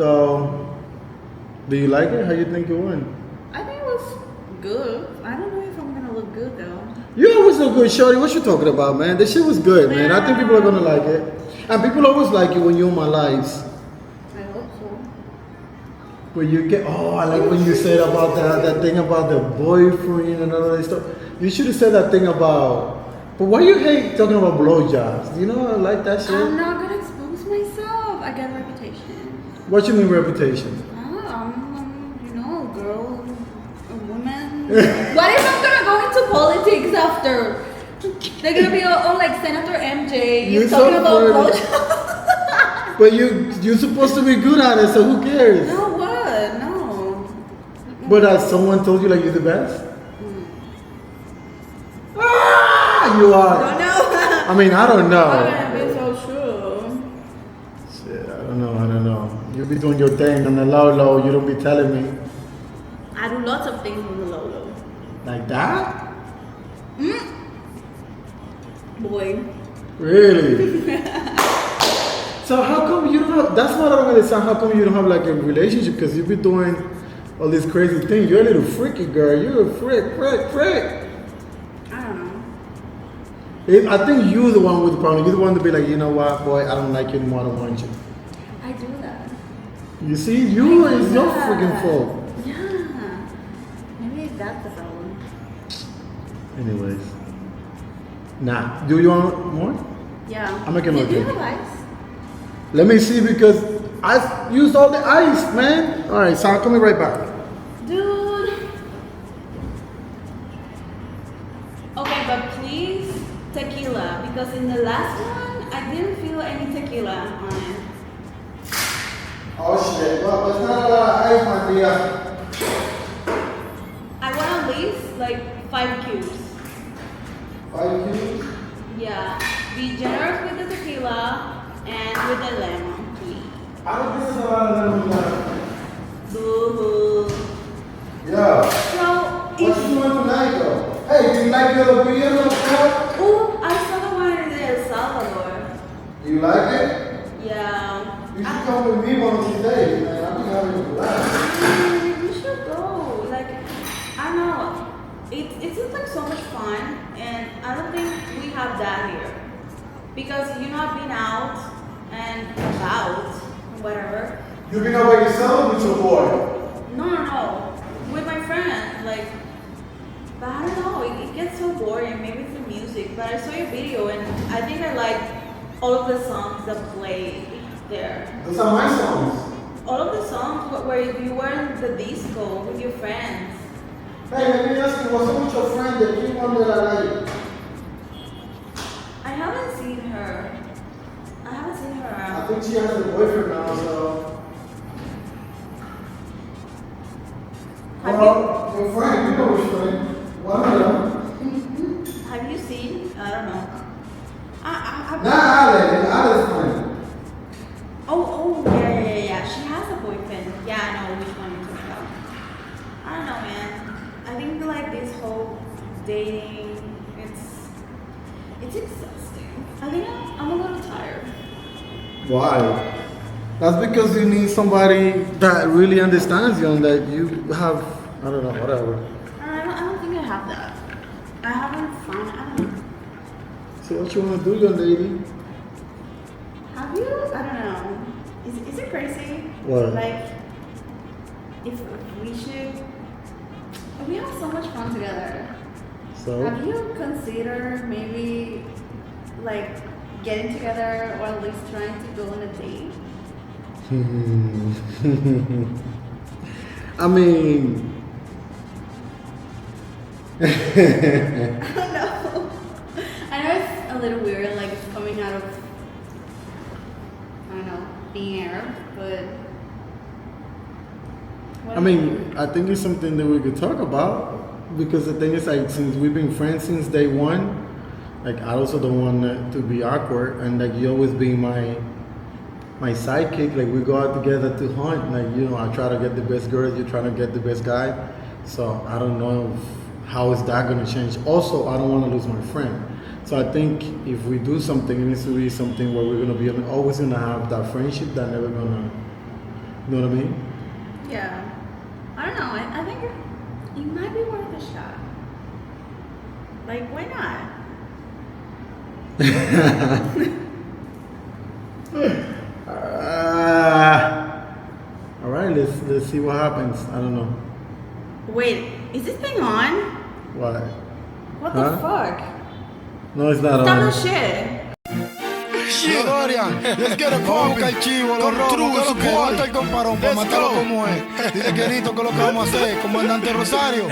So, do you like it? How you think it went? I think it was good. I don't know if I'm gonna look good though. You always look good, shorty. What you talking about, man? This shit was good, man. I think people are gonna like it, and people always like it when you're in my lives. I hope so. When you get, I like when you said about that thing about the boyfriend and all that stuff. You should have said that thing about. But why you hate talking about blowjobs? You know, I like that shit. I'm not gonna expose myself. I got a reputation. What you mean reputation? You know, girl, a woman. What if I'm gonna go into politics after? They're gonna be all like Senator MJ. You're talking about blowjobs. But you're supposed to be good at it, so who cares? No, what? No. But someone told you like you're the best? You are. I don't know. I mean, I don't know. I'm gonna be so sure. Shit, I don't know. You be doing your thing on the low, you don't be telling me. I do lots of things on the low. Like that? Boy. Really? So how come you don't have, that's what I don't understand, how come you don't have like a relationship? Because you be doing all these crazy things. You're a little freaky girl. You're a frick. I don't know. I think you're the one with the problem. You're the one to be like, you know what, boy, I don't like you anymore, I don't want you. I do that. You see, it's your freaking fault. Yeah. Maybe that's the problem. Anyways. Nah. Do you want more? Yeah. I'm making more Did you drink. have ice? Let me see because I used all the ice, man. Alright, so I'm coming right back. Dude. Okay, but please tequila, because in the last one I didn't feel any tequila on it. Oh shit, well, there's not a lot of ice, my dear. I want at least like 5 cubes. 5 cubes? Yeah. Be generous with the tequila and with the lemon, please. I don't think there's a lot of lemon left. Boo-hoo. Yeah. So, What you doing tonight though? Hey, do you like the other video of that? oh, I saw the one in El Salvador. Do you like it? Yeah. You should come with me one of these days, man. I'll be having a blast. We should go. Like, I know. It seems like so much fun, and I don't think we have that here. Because, I've been out and about, whatever. You been out by yourself or with your boy? No. With my friend, like, but I don't know, it gets so boring, maybe it's the music, but I saw your video and I think I like all of the songs that play there. Those are my songs. All of the songs where you were in the disco with your friends. Hey, let me ask you, what's up with your friend, the key one that I like? I haven't seen her. I think she has a boyfriend now, so. Well, your friend, you know which friend. One of them. Have you seen? I don't know. Alice's friend. Oh, yeah. She has a boyfriend. Yeah, I know which one you're talking about. I don't know, man. I think like this whole dating, it's exhausting. I think I'm a little tired. Why? That's because you need somebody that really understands you and that you have, I don't know, whatever. I don't think I have that. I haven't found. I don't know. So what you want to do, young lady? Have you? I don't know. Is it crazy? What? Like, if we should. We have so much fun together. So? Have you considered maybe like getting together or at least trying to go on a date? I mean, I don't know. I know it's a little weird, like it's coming out of, I don't know, thin air, but. I mean, I think it's something that we could talk about because the thing is, like, since we've been friends since day one, like, I also don't want to be awkward, and like, you always be my sidekick. Like, we go out together to hunt. Like, I try to get the best girl, you try to get the best guy. So I don't know how is that going to change. Also, I don't want to lose my friend. So I think if we do something, it needs to be something where we're going to be always going to have that friendship that never going to You know what I mean? Yeah. I don't know. I think it might be worth a shot. Like, why not? All right, let's see what happens. I don't know. Wait, is this thing on? What? What Huh? the fuck? No, it's not Stop on. the shit. Yo, Dorian, let's get it poppin'. El chivo, los robos, que mata el comparón, pa' matarlo como es. Dile querido que lo que vamos a hacer, comandante Rosario.